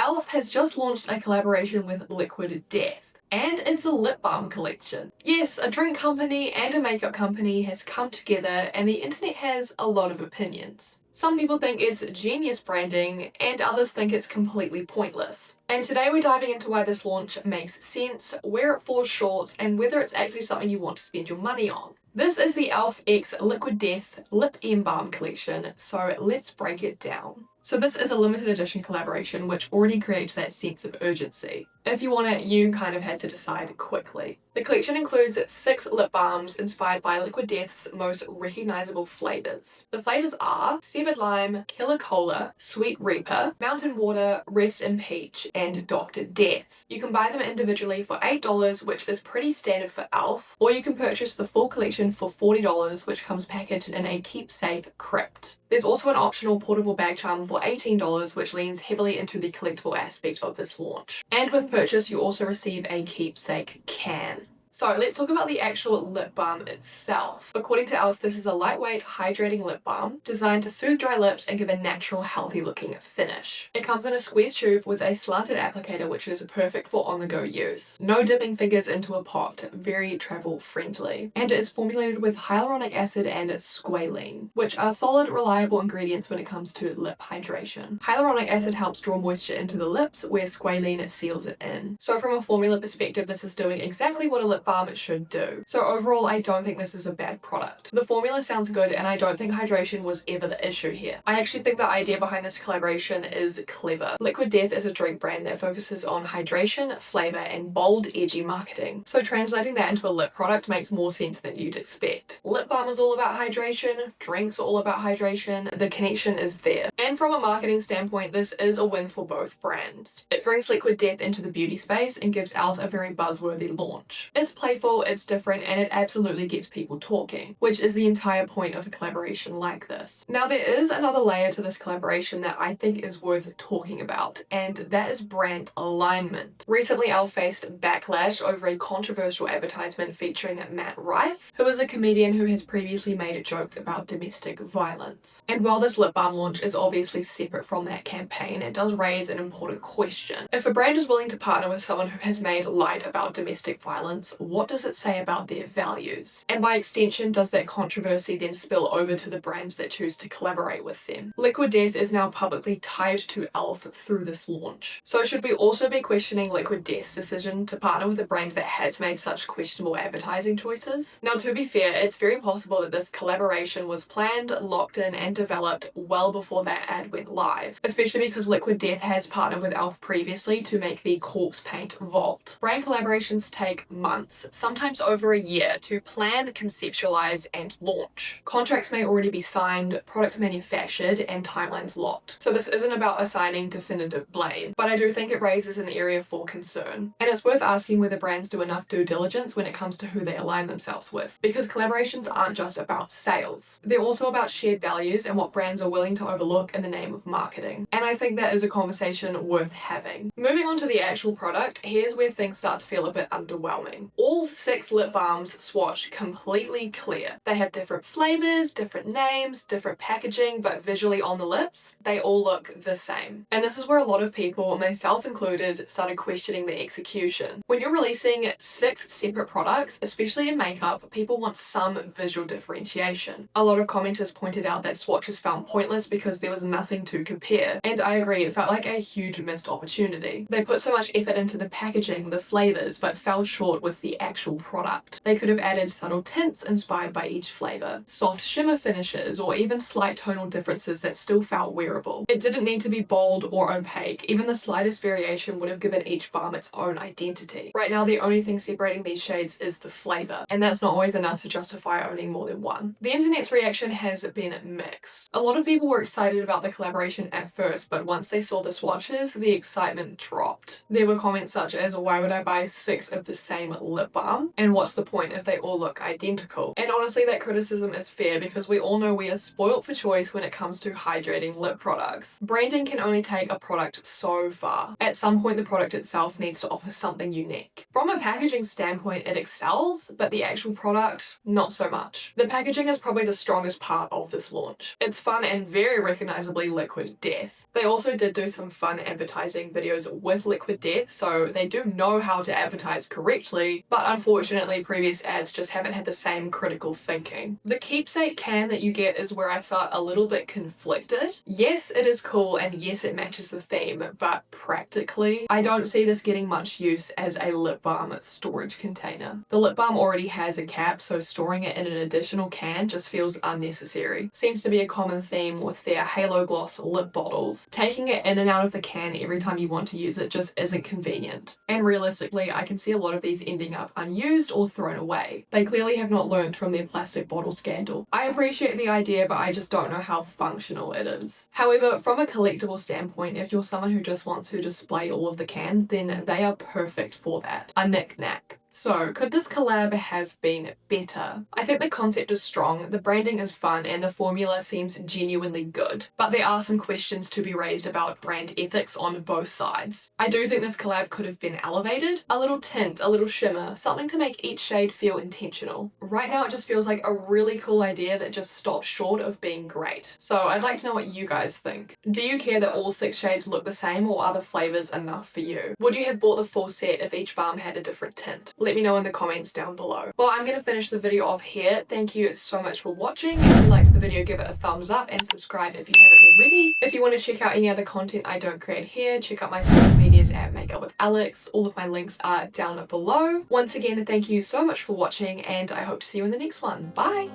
e.l.f. has just launched a collaboration with Liquid Death. And it's a lip balm collection. Yes, a drink company and a makeup company has come together and the internet has a lot of opinions. Some people think it's genius branding and others think it's completely pointless. And today we're diving into why this launch makes sense, where it falls short, and whether it's actually something you want to spend your money on. This is the e.l.f. x Liquid Death Lip Embalm collection, so let's break it down. So this is a limited edition collaboration which already creates that sense of urgency. If you want it, you kind of had to decide quickly. The collection includes 6 lip balms inspired by Liquid Death's most recognizable flavors. The flavors are Severed Lime, Killer Cola, Sweet Reaper, Mountain Water, Rest in Peach, and Dr. Death. You can buy them individually for $8, which is pretty standard for e.l.f., or you can purchase the full collection for $40, which comes packaged in a keepsake crypt. There's also an optional portable bag charm for $18, which leans heavily into the collectible aspect of this launch. And with purchase, you also receive a keepsake can. So let's talk about the actual lip balm itself. According to e.l.f., this is a lightweight, hydrating lip balm designed to soothe dry lips and give a natural, healthy looking finish. It comes in a squeeze tube with a slanted applicator, which is perfect for on-the-go use. No dipping fingers into a pot, very travel friendly. And it is formulated with hyaluronic acid and squalene, which are solid, reliable ingredients when it comes to lip hydration. Hyaluronic acid helps draw moisture into the lips, where squalene seals it in. So from a formula perspective, this is doing exactly what a lip balm should do. So overall, I don't think this is a bad product. The formula sounds good and I don't think hydration was ever the issue here. I actually think the idea behind this collaboration is clever. Liquid Death is a drink brand that focuses on hydration, flavor, and bold, edgy marketing. So translating that into a lip product makes more sense than you'd expect. Lip balm is all about hydration, drinks are all about hydration, the connection is there. And from a marketing standpoint, this is a win for both brands. It brings Liquid Death into the beauty space and gives e.l.f. a very buzzworthy launch. It's playful, it's different, and it absolutely gets people talking, which is the entire point of a collaboration like this. Now there is another layer to this collaboration that I think is worth talking about, and that is brand alignment. Recently e.l.f. faced backlash over a controversial advertisement featuring Matt Rife, who is a comedian who has previously made jokes about domestic violence. And while this lip balm launch is obviously separate from that campaign, it does raise an important question. If a brand is willing to partner with someone who has made light about domestic violence, what does it say about their values? And by extension, does that controversy then spill over to the brands that choose to collaborate with them? Liquid Death is now publicly tied to e.l.f. through this launch. So should we also be questioning Liquid Death's decision to partner with a brand that has made such questionable advertising choices? Now to be fair, it's very possible that this collaboration was planned, locked in, and developed well before that ad went live, especially because Liquid Death has partnered with e.l.f. previously to make the corpse paint vault. Brand collaborations take months, sometimes over a year, to plan, conceptualize, and launch. Contracts may already be signed, products manufactured, and timelines locked. So this isn't about assigning definitive blame, but I do think it raises an area for concern. And it's worth asking whether brands do enough due diligence when it comes to who they align themselves with, because collaborations aren't just about sales. They're also about shared values and what brands are willing to overlook in the name of marketing. And I think that is a conversation worth having. Moving on to the actual product, here's where things start to feel a bit underwhelming. All 6 lip balms swatch completely clear. They have different flavors, different names, different packaging, but visually on the lips, they all look the same. And this is where a lot of people, myself included, started questioning the execution. When you're releasing 6 separate products, especially in makeup, people want some visual differentiation. A lot of commenters pointed out that swatches felt pointless because there was nothing to compare. And I agree, it felt like a huge missed opportunity. They put so much effort into the packaging, the flavors, but fell short with the actual product. They could have added subtle tints inspired by each flavor, soft shimmer finishes, or even slight tonal differences that still felt wearable. It didn't need to be bold or opaque. Even the slightest variation would have given each balm its own identity. Right now, the only thing separating these shades is the flavor, and that's not always enough to justify owning more than one. The internet's reaction has been mixed. A lot of people were excited about the collaboration at first, but once they saw the swatches, the excitement dropped. There were comments such as, "Why would I buy 6 of the same lip balm, and what's the point if they all look identical? And honestly, that criticism is fair because we all know we are spoilt for choice when it comes to hydrating lip products. Branding can only take a product so far. At some point, the product itself needs to offer something unique. From a packaging standpoint, it excels, but the actual product, not so much. The packaging is probably the strongest part of this launch. It's fun and very recognizably Liquid Death. They also did do some fun advertising videos with Liquid Death, so they do know how to advertise correctly, but unfortunately previous ads just haven't had the same critical thinking. The keepsake can that you get is where I felt a little bit conflicted. Yes, it is cool and yes, it matches the theme, but practically, I don't see this getting much use as a lip balm storage container. The lip balm already has a cap, so storing it in an additional can just feels unnecessary. Seems to be a common theme with their Halo Gloss lip bottles. Taking it in and out of the can every time you want to use it just isn't convenient. And realistically, I can see a lot of these ending up unused or thrown away. They clearly have not learned from their plastic bottle scandal. I appreciate the idea, but I just don't know how functional it is. However, from a collectible standpoint, if you're someone who just wants to display all of the cans, then they are perfect for that. A knick-knack. So, could this collab have been better? I think the concept is strong, the branding is fun, and the formula seems genuinely good. But there are some questions to be raised about brand ethics on both sides. I do think this collab could have been elevated. A little tint, a little shimmer, something to make each shade feel intentional. Right now it just feels like a really cool idea that just stops short of being great. So I'd like to know what you guys think. Do you care that all 6 shades look the same, or are the flavours enough for you? Would you have bought the full set if each balm had a different tint? Let me know in the comments down below. Well, I'm going to finish the video off here. Thank you so much for watching. If you liked the video, give it a thumbs up and subscribe if you haven't already. If you want to check out any other content I don't create here, check out my social medias at Makeup with Alex. All of my links are down below. Once again, thank you so much for watching and I hope to see you in the next one. Bye!